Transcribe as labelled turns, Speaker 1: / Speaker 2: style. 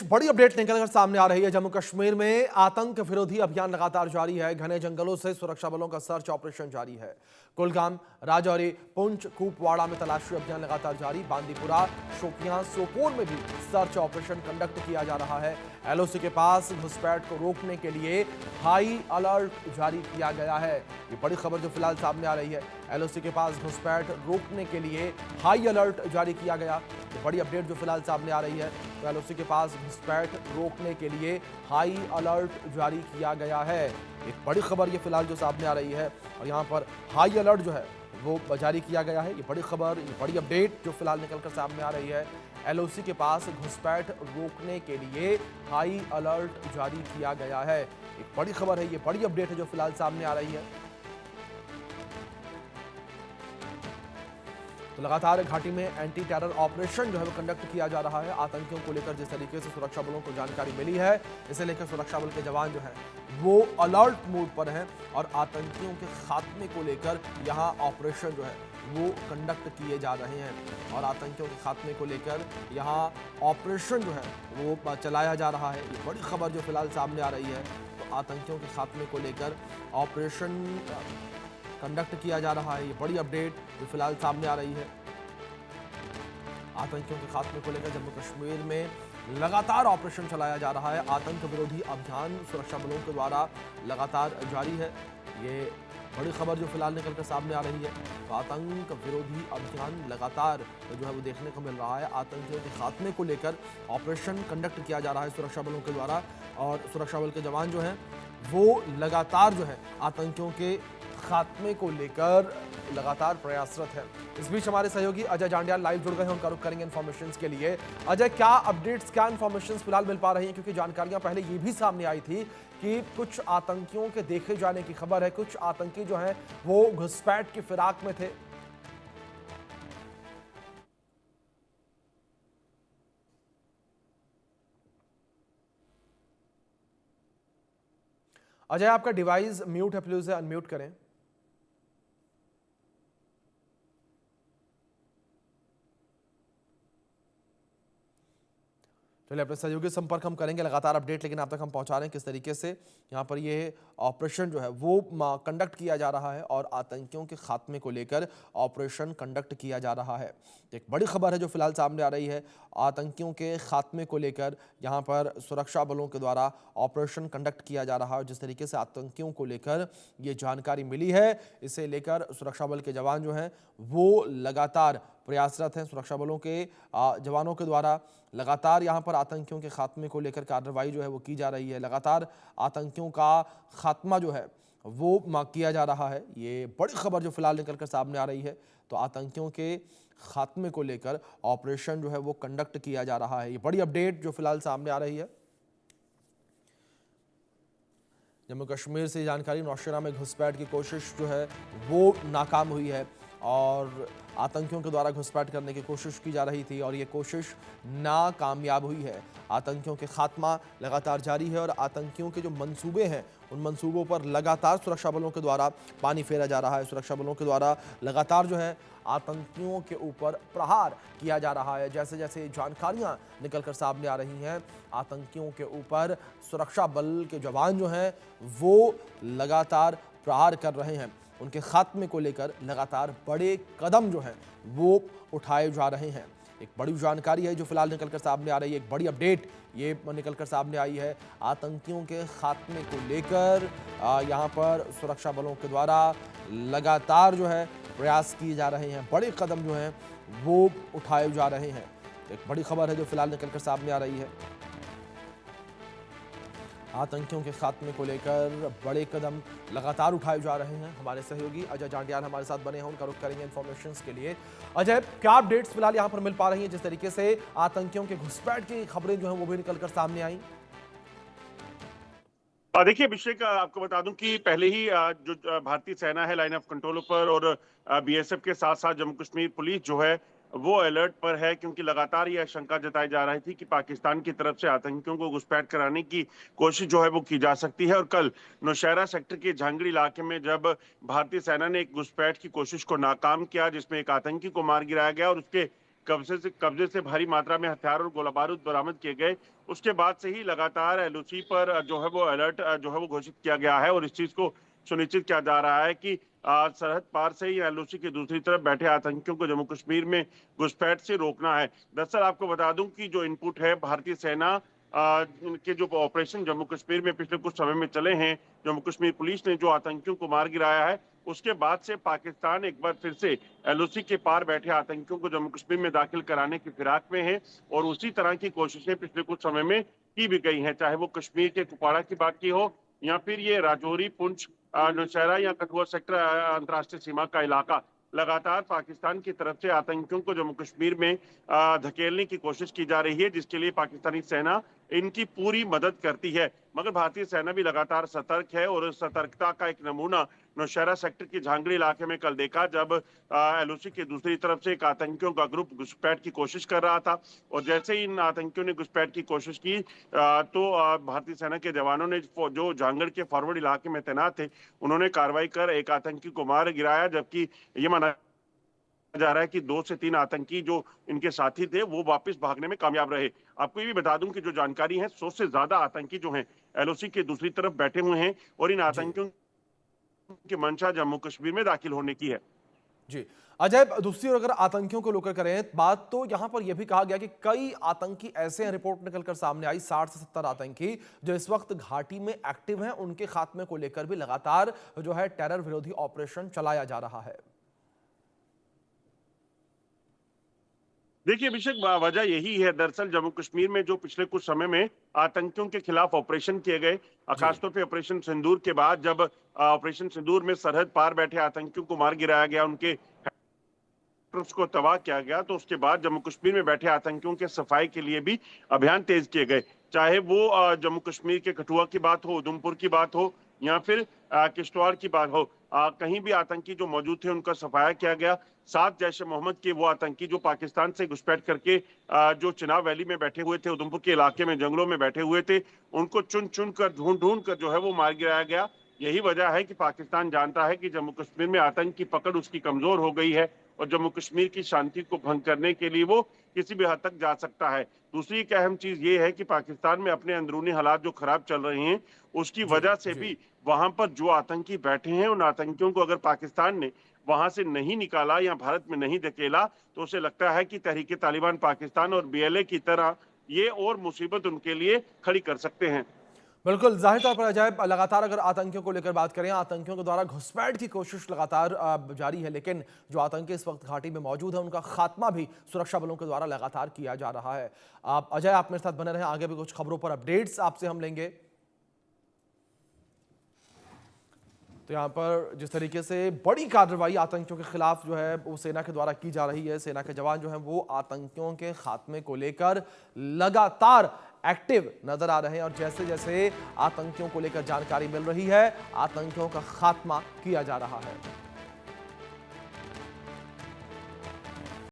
Speaker 1: बड़ी अपडेट निकलकर सामने आ रही है। जम्मू कश्मीर में आतंक विरोधी अभियान लगातार जारी है। घने जंगलों से सुरक्षा बलों का सर्च ऑपरेशन जारी है। कुलगाम, राजौरी, पुंछ, कुपवाड़ा में तलाशी अभियान लगातार जारी। बांदीपुरा, शोपियां, सोपोर में भी सर्च ऑपरेशन कंडक्ट किया जा रहा है। एलओसी के पास घुसपैठ को रोकने के लिए हाई अलर्ट जारी किया गया है। ये बड़ी खबर जो फिलहाल सामने आ रही है। एलओसी के पास घुसपैठ रोकने के लिए हाई अलर्ट जारी किया गया। ये बड़ी अपडेट जो फिलहाल सामने आ रही है। तो एलओसी के पास घुसपैठ रोकने के लिए हाई अलर्ट जारी किया गया है। एक बड़ी खबर ये फिलहाल जो सामने आ रही है और यहाँ पर हाई अलर्ट जो है वो जारी किया गया है। ये बड़ी खबर, ये बड़ी अपडेट जो फिलहाल निकलकर सामने आ रही है। एलओसी के पास घुसपैठ रोकने के लिए हाई अलर्ट जारी किया गया है। एक बड़ी खबर है, ये बड़ी अपडेट है जो फिलहाल सामने आ रही है। तो लगातार घाटी में एंटी टेरर ऑपरेशन जो है वो कंडक्ट किया जा रहा है। आतंकियों को लेकर जिस तरीके से सुरक्षा बलों को जानकारी मिली है, इसे लेकर सुरक्षा बल के जवान जो हैं वो अलर्ट मोड पर हैं और आतंकियों के खात्मे को लेकर यहाँ ऑपरेशन जो है वो कंडक्ट किए जा रहे हैं और आतंकियों के खात्मे को लेकर यहाँ ऑपरेशन जो है वो चलाया जा रहा है। ये बड़ी खबर जो फिलहाल सामने आ रही है। तो आतंकियों के खात्मे को लेकर ऑपरेशन कंडक्ट किया जा रहा है। ये बड़ी अपडेट जो फिलहाल सामने आ रही है। आतंकियों के खात्मे को लेकर जम्मू कश्मीर में लगातार ऑपरेशन चलाया जा रहा है। आतंक विरोधी अभियान सुरक्षा बलों के द्वारा लगातार जारी है। ये बड़ी खबर जो फिलहाल निकलकर सामने आ रही है। तो आतंक विरोधी अभियान लगातार जो है वो देखने को मिल रहा है। आतंकियों के खात्मे को लेकर ऑपरेशन कंडक्ट किया जा रहा है सुरक्षा बलों के द्वारा और सुरक्षा बल के जवान जो हैं वो लगातार जो है आतंकियों के खात्मे को लेकर लगातार प्रयासरत है। इस बीच हमारे सहयोगी अजय जांडियाल लाइव जुड़ गए हैं, उनका रुख करेंगे इन्फॉर्मेशन के लिए। अजय, क्या अपडेट्स, क्या इन्फॉर्मेशन फिलहाल मिल पा रही हैं? क्योंकि जानकारियां पहले ये भी सामने आई थी कि कुछ आतंकियों के देखे जाने की खबर है, कुछ आतंकी जो हैं वो घुसपैठ की फिराक में थे। अजय, आपका डिवाइस म्यूट है, प्लीज अनम्यूट करें। चलिए, अपने सहयोगी संपर्क हम करेंगे लगातार अपडेट, लेकिन आप तक हम पहुंचा रहे हैं किस तरीके से यहाँ पर ये ऑपरेशन जो है वो कंडक्ट किया जा रहा है और आतंकियों के खात्मे को लेकर ऑपरेशन कंडक्ट किया जा रहा है। एक बड़ी खबर है जो फिलहाल सामने आ रही है। आतंकियों के खात्मे को लेकर यहाँ पर सुरक्षा बलों के द्वारा ऑपरेशन कंडक्ट किया जा रहा है। जिस तरीके से आतंकियों को लेकर ये जानकारी मिली है, इसे लेकर सुरक्षा बल के जवान जो हैं वो लगातार प्रयासरत हैं। सुरक्षा बलों के जवानों के द्वारा लगातार यहाँ पर आतंकियों के खात्मे को लेकर कार्रवाई जो है वो की जा रही है। लगातार आतंकियों का खात्मा जो है वो किया जा रहा है। ये बड़ी खबर जो फिलहाल निकलकर सामने आ रही है। तो आतंकियों के खात्मे को लेकर ऑपरेशन जो है वो कंडक्ट किया जा रहा है। ये बड़ी अपडेट जो फिलहाल सामने आ रही है। जम्मू कश्मीर से जानकारी, नौशेरा में घुसपैठ की कोशिश जो है वो नाकाम हुई है और आतंकियों के द्वारा घुसपैठ करने की कोशिश की जा रही थी और ये कोशिश नाकामयाब हुई है। आतंकियों के खात्मा लगातार जारी है और आतंकियों के जो मंसूबे हैं उन मंसूबों पर लगातार सुरक्षा बलों के द्वारा पानी फेरा जा रहा है। सुरक्षा बलों के द्वारा लगातार जो है आतंकियों के ऊपर प्रहार किया जा रहा है। जैसे जैसे जानकारियां निकलकर सामने आ रही हैं, आतंकियों के ऊपर सुरक्षा बल के जवान जो हैं वो लगातार प्रहार कर रहे हैं। उनके खात्मे को लेकर लगातार बड़े कदम जो हैं वो उठाए जा रहे हैं। एक बड़ी जानकारी है जो फिलहाल निकलकर सामने आ रही है। एक बड़ी अपडेट ये निकलकर सामने आई है। आतंकियों के खात्मे को लेकर यहाँ पर सुरक्षा बलों के द्वारा लगातार जो है प्रयास किए जा रहे हैं। बड़े कदम जो हैं वो उठाए जा रहे हैं। एक बड़ी खबर है जो फिलहाल निकलकर सामने आ रही है। आतंकियों के खात्मे को लेकर बड़े कदम लगातार उठाए जा रहे हैं। हमारे सहयोगी अजय जांडियाल हमारे साथ बने हैं, उनका रुख करेंगे इन्फॉर्मेशन के लिए। अजय, क्या अपडेट्स फिलहाल यहाँ पर मिल पा रही हैं जिस तरीके से आतंकियों के घुसपैठ की खबरें जो हैं वो भी निकलकर सामने आई?
Speaker 2: देखिए अभिषेक, आपको बता दूं कि पहले ही जो भारतीय सेना है लाइन ऑफ कंट्रोल पर और बीएसएफ के साथ साथ जम्मू कश्मीर पुलिस जो है वो अलर्ट पर है, क्योंकि लगातार ये आशंका जताई जा रही थी कि पाकिस्तान की तरफ से आतंकियों को घुसपैठ कराने की कोशिश जो है वो की जा सकती है। और कल नौशेरा सेक्टर के झांगड़ी इलाके में जब भारतीय सेना ने एक घुसपैठ की कोशिश को नाकाम किया जिसमें एक आतंकी को मार गिराया गया और उसके कब्जे से भारी मात्रा में हथियार और गोला बारूद बरामद किए गए। उसके बाद से ही लगातार एलओसी पर जो है वो अलर्ट जो है वो घोषित किया गया है और इस चीज को सुनिश्चित किया जा रहा है कि सरहद पार से ही एलओसी की दूसरी तरफ बैठे आतंकियों को जम्मू कश्मीर में घुसपैठ से रोकना है। दरअसल आपको बता दूं कि जो इनपुट है भारतीय सेना के जो ऑपरेशन जम्मू कश्मीर में पिछले कुछ समय में चले हैं, जम्मू कश्मीर पुलिस ने जो आतंकियों को मार गिराया है, उसके बाद से पाकिस्तान एक बार फिर से एलओसी के पार बैठे आतंकियों को जम्मू कश्मीर में दाखिल कराने की फिराक में है और उसी तरह की कोशिशें पिछले कुछ समय में की भी गई हैं, चाहे वो कश्मीर के कुपवाड़ा की बात की हो या फिर ये राजौरी, पुंछ, नौशहरा या कठुआ सेक्टर अंतर्राष्ट्रीय सीमा का इलाका। लगातार पाकिस्तान की तरफ से आतंकियों को जम्मू कश्मीर में धकेलने की कोशिश की जा रही है, जिसके लिए पाकिस्तानी सेना इनकी पूरी मदद करती है। मगर भारतीय सेना भी लगातार सतर्क है और सतर्कता का एक नमूना नौशहरा सेक्टर के झांगड़ी इलाके में कल देखा, जब एलओसी की दूसरी तरफ से एक आतंकियों का ग्रुप घुसपैठ की कोशिश कर रहा था और जैसे ही इन आतंकियों ने घुसपैठ की कोशिश की तो भारतीय सेना के जवानों ने जो झांगड़ के फॉरवर्ड इलाके में तैनात थे, उन्होंने कार्रवाई कर एक आतंकी को मार गिराया, जबकि ये माना जा रहा है कि 2 से 3 आतंकी जो इनके साथी थे वो वापस भागने में कामयाब रहे। आपको ये भी बता दूं कि जो जानकारी है, 100 से ज्यादा आतंकी जो हैं एलओसी के दूसरी तरफ बैठे हुए हैं और इन आतंकियों की मंशा जम्मू कश्मीर में दाखिल होने की है।
Speaker 1: जी अजय, दूसरी ओर अगर आतंकियों को लेकर करें बात, तो यहां पर यह भी कहा गया कि कई आतंकी ऐसे हैं, रिपोर्ट निकलकर सामने आई 60 से 70 आतंकी जो इस वक्त घाटी में एक्टिव हैं, उनके खात्मे को लेकर भी लगातार जो है टेरर विरोधी ऑपरेशन चलाया जा रहा है।
Speaker 2: देखिए अभिषेक, वजह यही है दरअसल जम्मू कश्मीर में जो पिछले कुछ समय में आतंकियों के खिलाफ ऑपरेशन किए गए, खासतौर पे ऑपरेशन सिंदूर के बाद, जब ऑपरेशन सिंदूर में सरहद पार बैठे आतंकियों को मार गिराया गया, उनके को तबाह किया गया, तो उसके बाद जम्मू कश्मीर में बैठे आतंकियों के सफाई के लिए भी अभियान तेज किए गए। चाहे वो जम्मू कश्मीर के कठुआ की बात हो, उधमपुर की बात हो या फिर किश्तवाड़ की बात हो, कहीं भी आतंकी जो मौजूद थे उनका सफाया किया गया। 7 जैश ए मोहम्मद के वो आतंकी जो पाकिस्तान से घुसपैठ करके जो चिनाब वैली में बैठे हुए थे, उधमपुर के इलाके में जंगलों में बैठे हुए थे, उनको चुन चुन कर ढूंढ कर जो है वो मार गिराया गया। यही वजह है कि पाकिस्तान जानता है कि जम्मू कश्मीर में आतंक की पकड़ उसकी कमजोर हो गई है और जम्मू कश्मीर की शांति को भंग करने के लिए वो किसी भी हद तक जा सकता है। दूसरी एक अहम चीज ये है कि पाकिस्तान में अपने अंदरूनी हालात जो खराब चल रहे हैं, उसकी वजह से भी वहां पर जो आतंकी बैठे हैं, उन आतंकियों को अगर पाकिस्तान ने वहां से नहीं निकाला या भारत में नहीं धकेला, तो उसे लगता है कि तहरीक तालिबान पाकिस्तान और बीएलए की तरह ये और मुसीबत उनके लिए खड़ी कर सकते हैं।
Speaker 1: बिल्कुल, जाहिर तौर पर अजय, लगातार अगर आतंकियों को लेकर बात करें, आतंकियों के द्वारा घुसपैठ की कोशिश लगातार जारी है, लेकिन जो आतंकी इस वक्त घाटी में मौजूद है, उनका खात्मा भी सुरक्षा बलों के द्वारा लगातार किया जा रहा है। अजय, आप मेरे साथ बने रहें, आगे भी कुछ खबरों पर अपडेट्स आपसे हम लेंगे। तो यहाँ पर जिस तरीके से बड़ी कार्रवाई आतंकियों के खिलाफ जो है वो सेना के द्वारा की जा रही है, सेना के जवान जो हैं वो आतंकियों के खात्मे को लेकर लगातार एक्टिव नजर आ रहे हैं और जैसे जैसे आतंकियों को लेकर जानकारी मिल रही है, आतंकियों का खात्मा किया जा रहा है।